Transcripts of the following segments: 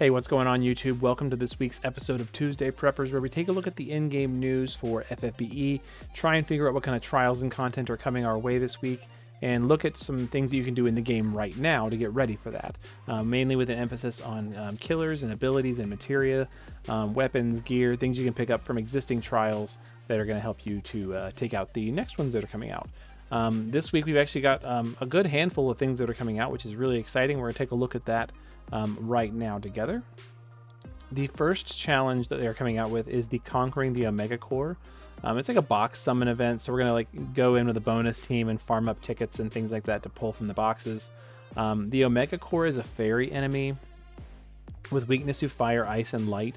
Hey, what's going on YouTube? Welcome to this week's episode of Tuesday Preppers, where we take a look at the in-game news for FFBE, try and figure out what kind of trials and content are coming our way this week, and look at some things that you can do in the game right now to get ready for that, mainly with an emphasis on killers and abilities and materia, weapons, gear, things you can pick up from existing trials that are going to help you to take out the next ones that are coming out. This week we've actually got a good handful of things that are coming out, which is really exciting. We're going to take a look at that right now together. The first challenge that they're coming out with is the Conquering the Omega Core. It's like a box summon event, so we're going to go in with a bonus team and farm up tickets and things like that to pull from the boxes. The Omega Core is a fairy enemy with weakness to fire, ice, and light.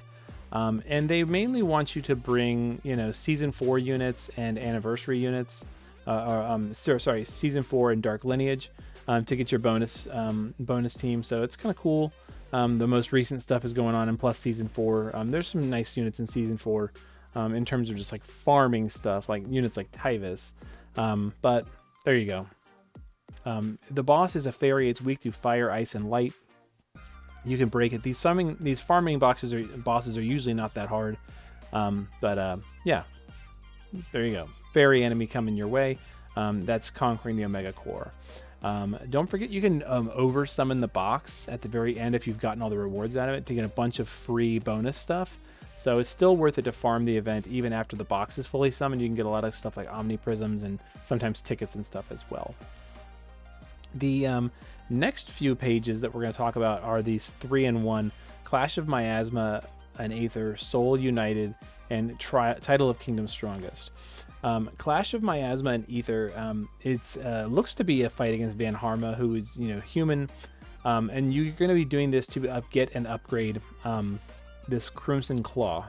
And they mainly want you to bring, Season 4 units and Anniversary units. Season 4 and Dark Lineage to get your bonus team. So it's kind of cool. The most recent stuff is going on in plus Season 4. There's some nice units in Season 4 in terms of just like farming stuff, like units like Tyvis. But there you go. The boss is a fairy. It's weak to fire, ice, and light. You can break it. These farming bosses are usually not that hard. Yeah, there you go. Fairy enemy coming your way. That's Conquering the Omega Core. Don't forget you can over summon the box at the very end if you've gotten all the rewards out of it to get a bunch of free bonus stuff. So it's still worth it to farm the event even after the box is fully summoned. You can get a lot of stuff like Omni Prisms and sometimes tickets and stuff as well. The next few pages that we're going to talk about are these 3-in-1 Clash of Miasma and Aether, Soul United, and Title of Kingdom Strongest. Clash of Miasma and Aether, it's looks to be a fight against Van Harma, who is human, and you're going to be doing this to get and upgrade this Crimson Claw.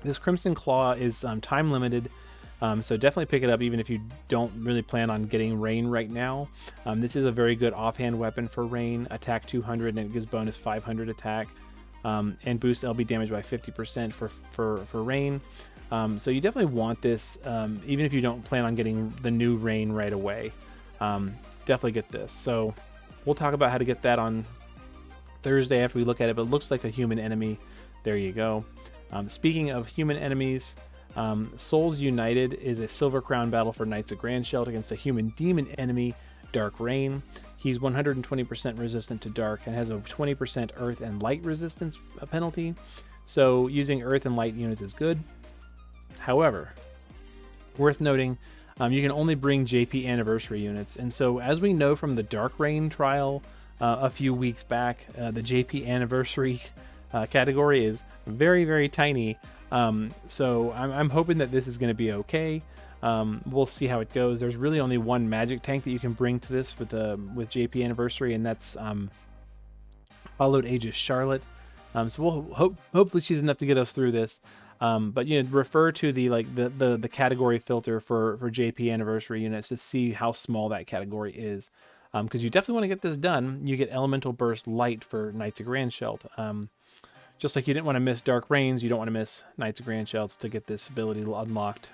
This Crimson Claw is time limited, so definitely pick it up even if you don't really plan on getting Rain right now. This is a very good offhand weapon for Rain, attack 200 and it gives bonus 500 attack, and boost LB damage by 50% for Rain. So you definitely want this, even if you don't plan on getting the new Rain right away. Definitely get this. So we'll talk about how to get that on Thursday after we look at it, but it looks like a human enemy. There you go. Speaking of human enemies, Souls United is a Silver Crown battle for Knights of Grandsheld against a human demon enemy, Dark Rain. He's 120% resistant to Dark and has a 20% Earth and Light resistance penalty. So using Earth and Light units is good. However, worth noting, you can only bring JP Anniversary units. And so as we know from the Dark Rain trial a few weeks back, the JP Anniversary category is very, very tiny. So I'm hoping that this is going to be okay. We'll see how it goes. There's really only one magic tank that you can bring to this with JP Anniversary, and that's Hollowed Aegis Charlotte. So we'll hopefully she's enough to get us through this. But refer to the category filter for JP Anniversary units to see how small that category is, because you definitely want to get this done. You get Elemental Burst Light for Knights of Grandsheld. Just like you didn't want to miss Dark Rains, you don't want to miss Knights of Grandshelds to get this ability unlocked.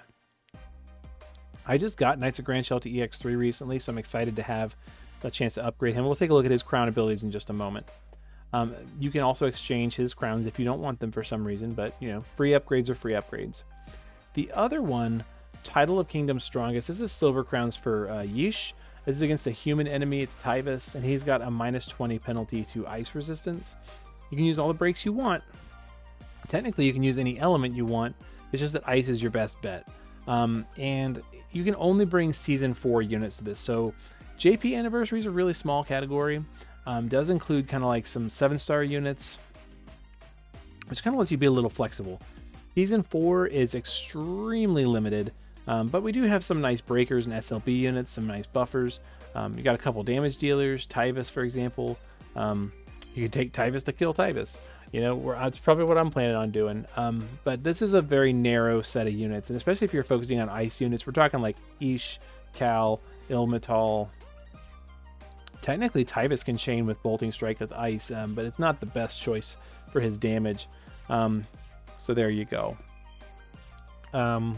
I just got Knights of Grandsheld to EX3 recently, so I'm excited to have a chance to upgrade him. We'll take a look at his crown abilities in just a moment. You can also exchange his crowns if you don't want them for some reason, but free upgrades are free upgrades. The other one, Title of Kingdom Strongest, this is Silver Crowns for Yish. This is against a human enemy, it's Tyvis, and he's got a -20 penalty to ice resistance. You can use all the breaks you want. Technically, you can use any element you want. It's just that ice is your best bet. And you can only bring Season 4 units to this. So JP Anniversary is a really small category. Does include kind of like some 7-star units, which kind of lets you be a little flexible. Season 4 is extremely limited, but we do have some nice breakers and SLB units, some nice buffers. You got a couple damage dealers, Tyvis, for example. You can take Tyvis to kill Tyvis. That's probably what I'm planning on doing. But this is a very narrow set of units, and especially if you're focusing on ice units, we're talking like Ish, Cal, Ilmatal. Technically, Tyvis can chain with Bolting Strike with ice, but it's not the best choice for his damage. So there you go. I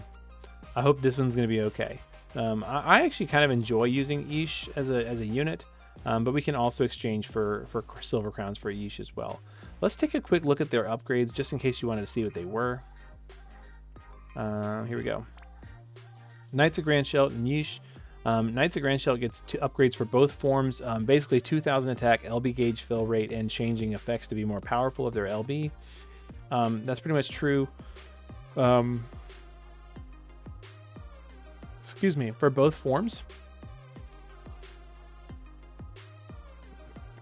hope this one's going to be okay. I actually kind of enjoy using Ish as a unit. but we can also exchange for silver crowns for Yeesh as well. Let's take a quick look at their upgrades, just in case you wanted to see what they were. Here we go. Knights of Grandshelt and Yeesh. Knights of Grandshelt gets 2 upgrades for both forms, basically 2,000 attack, LB gauge fill rate, and changing effects to be more powerful of their LB. That's pretty much true. Excuse me, for both forms.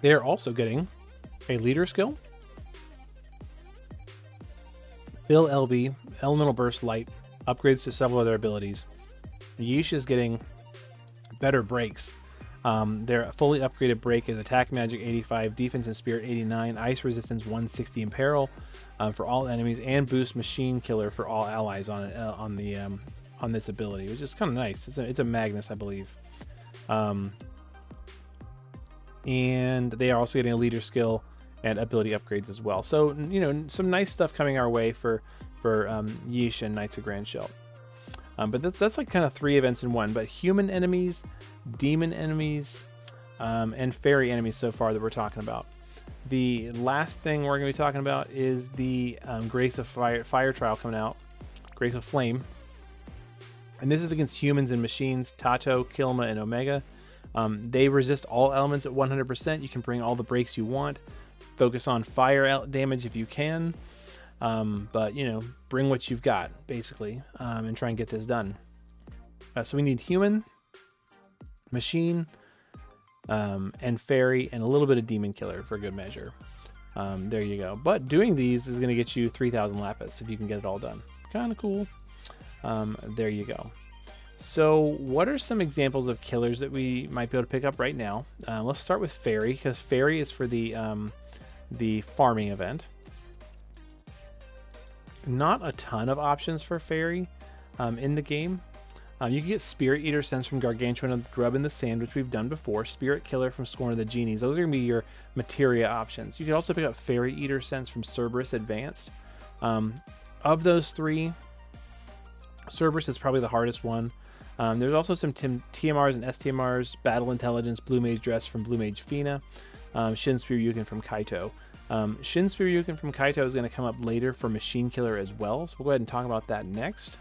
They are also getting a leader skill, Fill LB, Elemental Burst Light, upgrades to several other abilities. Yeesh is getting better breaks. Their fully upgraded break is Attack Magic 85, Defense and Spirit 89, Ice Resistance 160 in Peril for all enemies, and Boost Machine Killer for all allies on this ability, which is kind of nice. It's a Magnus, I believe. And they are also getting a leader skill and ability upgrades as well. So, you know, some nice stuff coming our way for Yeesh and Knights of Grandshelt. But that's like kind of 3 events in one. But human enemies, demon enemies, and fairy enemies so far that we're talking about. The last thing we're going to be talking about is the Grace of Fire trial coming out, Grace of Flame. And this is against humans and machines, Tato, Kilma, and Omega. They resist all elements at 100%. You can bring all the breaks you want. Focus on fire damage if you can. But, you know, bring what you've got, basically, and try and get this done. So we need human, machine, and fairy, and a little bit of demon killer for good measure. There you go. But doing these is going to get you 3,000 Lapis if you can get it all done. Kind of cool. There you go. So what are some examples of killers that we might be able to pick up right now? Let's start with fairy, because fairy is for the farming event. Not a ton of options for fairy in the game. You can get Spirit Eater Sense from Gargantuan and Grub in the Sand, which we've done before. Spirit Killer from Scorn of the Genies. Those are going to be your materia options. You can also pick up Fairy Eater Sense from Cerberus Advanced. Of those 3, Cerberus is probably the hardest one. There's also some TMRs and STMRs, Battle Intelligence, Blue Mage Dress from Blue Mage Fina, Shin Spear Yukin from Kaito. Shin Spear Yukin from Kaito is going to come up later for Machine Killer as well, so we'll go ahead and talk about that next.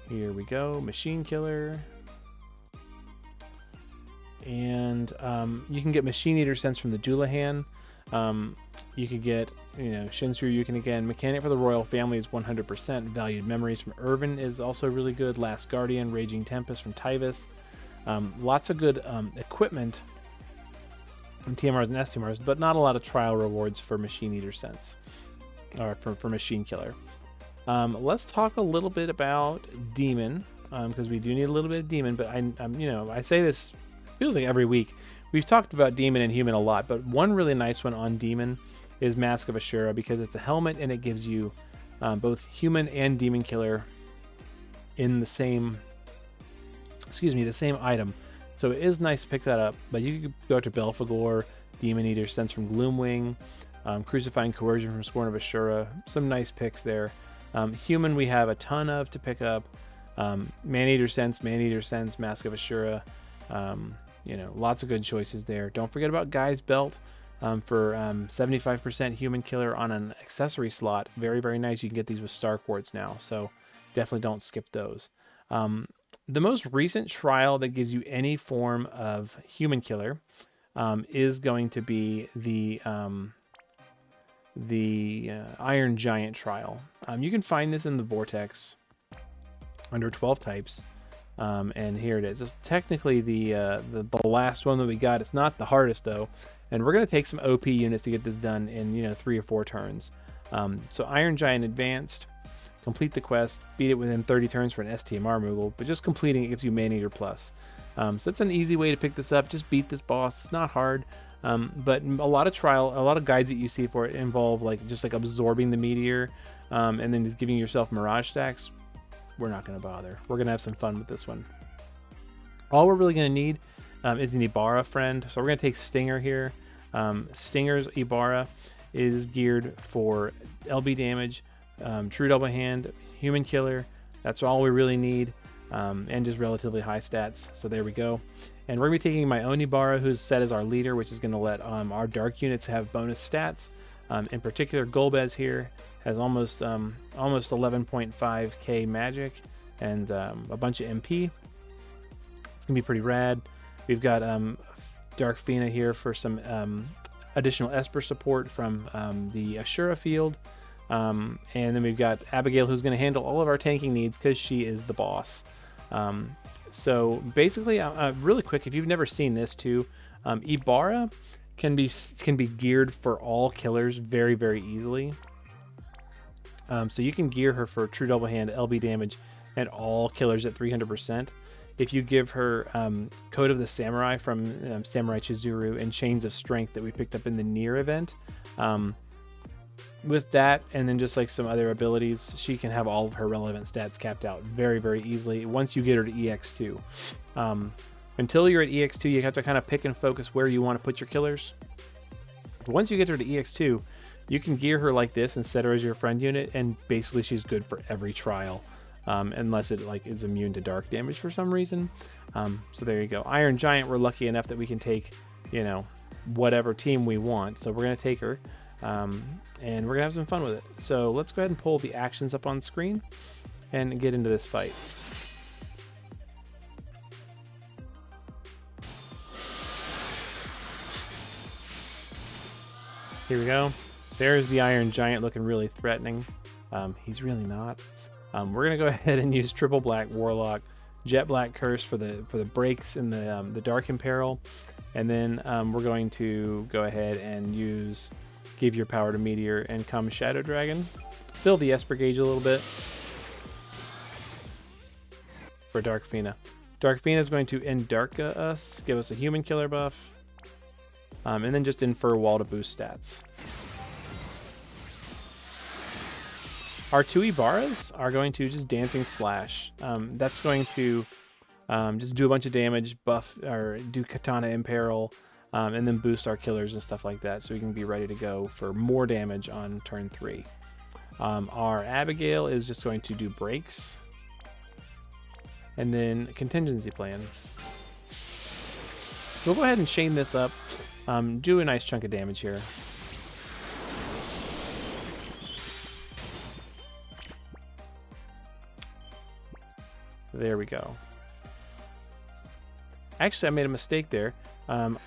Here we go, Machine Killer. And you can get Machine Eater Sense from the Doulahan. You could get, you know, Shin Spear Yukin again. Mechanic for the Royal Family is 100%. Valued Memories from Irvin is also really good. Last Guardian, Raging Tempest from Tyvis. Lots of good equipment from TMRs and STMRs, but not a lot of trial rewards for Machine Eater Sense, or for Machine Killer. Let's talk a little bit about Demon, because we do need a little bit of Demon, but I say this, feels like every week. We've talked about Demon and Human a lot, but one really nice one on Demon is Mask of Ashura, because it's a helmet and it gives you both Human and Demon Killer in the same item. So it is nice to pick that up, but you could go to Belphegor, Demon Eater Sense from Gloomwing, Crucifying Coercion from Scorn of Ashura. Some nice picks there. Human we have a ton of to pick up. Man-Eater Sense, Mask of Ashura. Lots of good choices there. Don't forget about Guy's Belt for 75% Human Killer on an accessory slot. Very, very nice. You can get these with Star Quartz now, so definitely don't skip those. The most recent trial that gives you any form of Human Killer is going to be the Iron Giant trial. You can find this in the Vortex under 12 types. And here it is. It's technically the last one that we got. It's not the hardest though, and we're gonna take some OP units to get this done in 3 or 4 turns. So Iron Giant Advanced, complete the quest, beat it within 30 turns for an STMR Moogle, but just completing it gets you Man-Eater Plus. So that's an easy way to pick this up. Just beat this boss. It's not hard, but a lot of guides that you see for it involve just absorbing the meteor, and then giving yourself mirage stacks. We're not going to bother. We're going to have some fun with this one. All we're really going to need is an Ibarra friend. So we're going to take Stinger here. Stinger's Ibarra is geared for LB damage, true double hand, Human Killer. That's all we really need, and just relatively high stats. So there we go. And we're going to be taking my own Ibarra, who's set as our leader, which is going to let our dark units have bonus stats. In particular, Golbez here has almost 11.5k magic and a bunch of MP. It's going to be pretty rad. We've got Dark Fina here for some additional Esper support from the Ashura field. And then we've got Abigail, who's going to handle all of our tanking needs because she is the boss. So basically, really quick, if you've never seen this too, Ibarra can be geared for all killers very, very easily. So you can gear her for true double hand, LB damage, and all killers at 300%. If you give her Code of the Samurai from Samurai Chizuru and Chains of Strength that we picked up in the Nier event, with that and then just like some other abilities, she can have all of her relevant stats capped out very, very easily once you get her to EX2. Until you're at EX2, you have to kind of pick and focus where you want to put your killers. Once you get her to EX2, you can gear her like this and set her as your friend unit, and basically she's good for every trial, unless it like is immune to dark damage for some reason. So there you go. Iron Giant, we're lucky enough that we can take, you know, whatever team we want. So we're going to take her. And we're gonna have some fun with it. So let's go ahead and pull the actions up on screen and get into this fight. Here we go. There's the Iron Giant looking really threatening. He's really not. We're gonna go ahead and use Triple Black Warlock, Jet Black Curse for the breaks in the Dark Imperil, and then we're going to go ahead and use Give Your Power to Meteor and come Shadow Dragon. Fill the Esper gauge a little bit for Dark Fina. Dark Fina is going to Endarka us, give us a human killer buff, and then just infer wall to boost stats. Our two Ibarras are going to just Dancing Slash. That's going to just do a bunch of damage, buff, or do Katana Imperil, and then boost our killers and stuff like that, so we can be ready to go for more damage on turn 3. Our Abigail is just going to do breaks, and then contingency plan. So we'll go ahead and chain this up, do a nice chunk of damage here. There we go. Actually, I made a mistake there.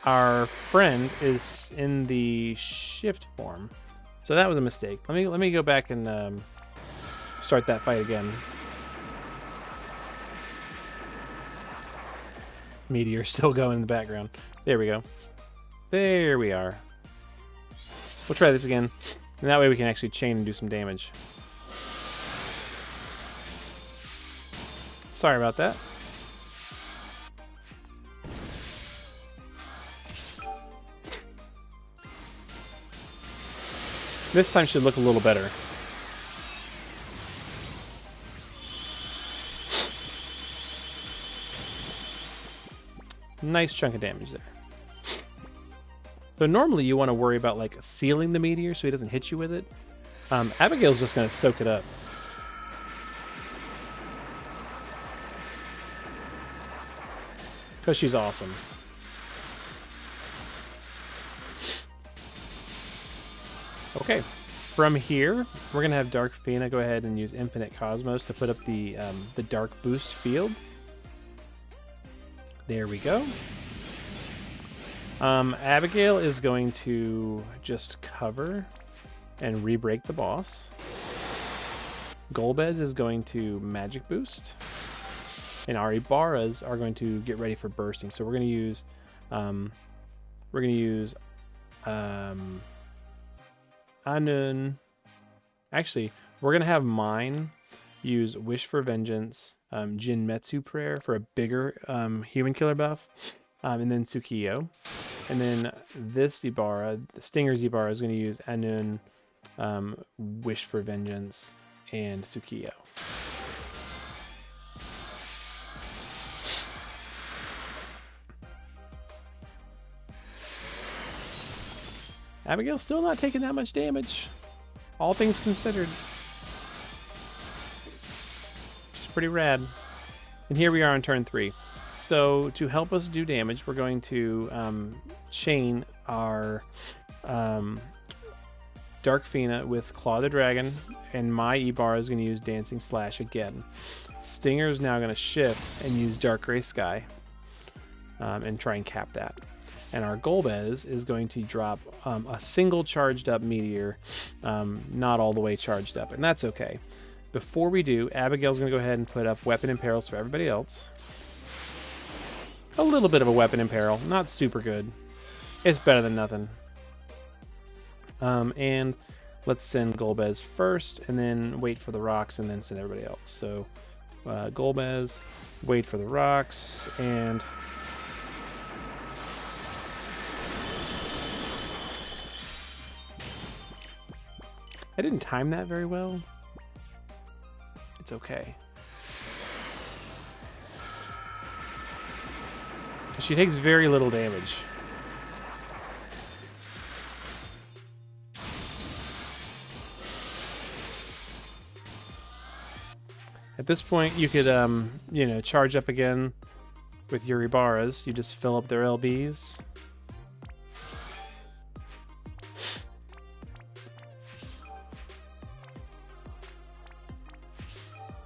Our friend is in the shift form, so that was a mistake. Let me go back and start that fight again. Meteor still going in the background. There we go. There we are. We'll try this again, and that way we can actually chain and do some damage. Sorry about that. This time should look a little better. Nice chunk of damage there. So normally you want to worry about like sealing the meteor so he doesn't hit you with it. Abigail's just going to soak it up. Because she's awesome. Okay, from here, we're going to have Dark Fina go ahead and use Infinite Cosmos to put up the Dark Boost field. There we go. Abigail is going to just cover and re-break the boss. Golbez is going to Magic Boost. And our Ibarras are going to get ready for bursting. So we're going to use Anun. Actually, we're going to have mine use Wish for Vengeance, Jinmetsu Prayer for a bigger human killer buff, and then Tsukiyo. And then this Ibarra, the Stinger's Ibarra, is going to use Anun, Wish for Vengeance, and Tsukiyo. Abigail's still not taking that much damage, all things considered. She's pretty rad. And here we are on turn 3. So to help us do damage, we're going to chain our Dark Fina with Claw the Dragon, and my Ibarra is going to use Dancing Slash again. Stinger is now going to shift and use Dark Gray Sky and try and cap that. And our Golbez is going to drop a single charged up Meteor, not all the way charged up, and that's okay. Before we do, Abigail's going to go ahead and put up Weapon Imperils for everybody else. A little bit of a Weapon Imperil, not super good. It's better than nothing. And let's send Golbez first, and then wait for the rocks, and then send everybody else. So Golbez, wait for the rocks, and I didn't time that very well. It's okay. She takes very little damage. At this point, you could, you know, charge up again with your Ibarras. You just fill up their LBs.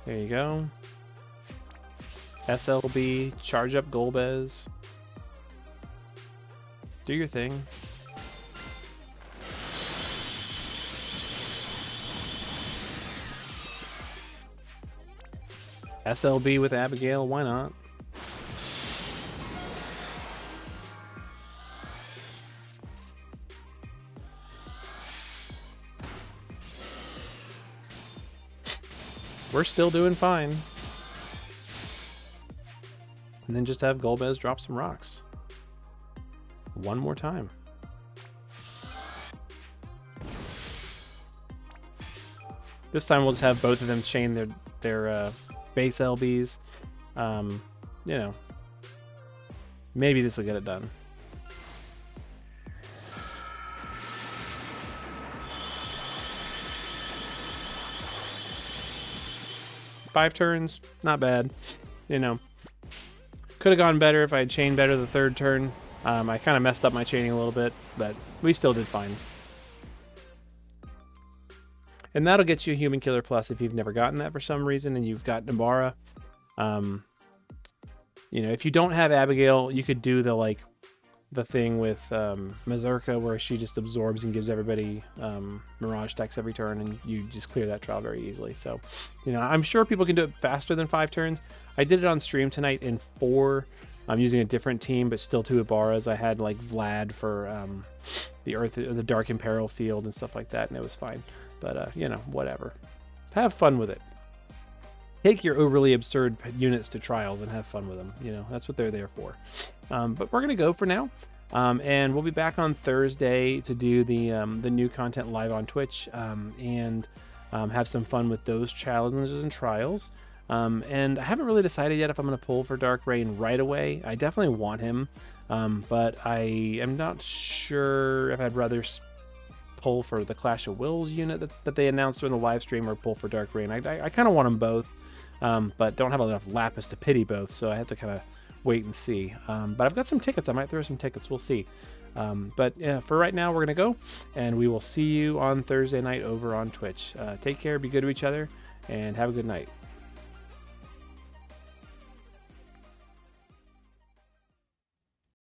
There you go. SLB, charge up Golbez. Do your thing. SLB with Abigail, why not? We're still doing fine. And then just have Golbez drop some rocks. One more time. This time we'll just have both of them chain their base LBs. You know, maybe this will get it done. Five turns, not bad. You know, could have gone better if I had chained better the third turn. I kind of messed up my chaining a little bit, but we still did fine. And that'll get you a Human Killer Plus if you've never gotten that for some reason and you've got Ibarra. You know, if you don't have Abigail, you could do the thing with Mazurka where she just absorbs and gives everybody Mirage stacks every turn, and you just clear that trial very easily. So, you know, I'm sure people can do it faster than 5 turns. I did it on stream tonight in 4. I'm using a different team, but still 2 Ibarras. I had like Vlad for the Dark Imperil field and stuff like that, and it was fine. But you know, whatever. Have fun with it. Take your overly absurd units to trials and have fun with them. You know, that's what they're there for. But we're gonna go for now, and we'll be back on Thursday to do the new content live on Twitch, and have some fun with those challenges and trials. And I haven't really decided yet if I'm going to pull for Dark Rain right away. I definitely want him, but I am not sure if I'd rather pull for the Clash of Wills unit that they announced during the live stream, or pull for Dark Rain. I kind of want them both, but don't have enough Lapis to pity both, so I have to kind of wait and see. But I've got some tickets. I might throw some tickets. We'll see. But yeah, for right now, we're going to go, and we will see you on Thursday night over on Twitch. Take care, be good to each other, and have a good night.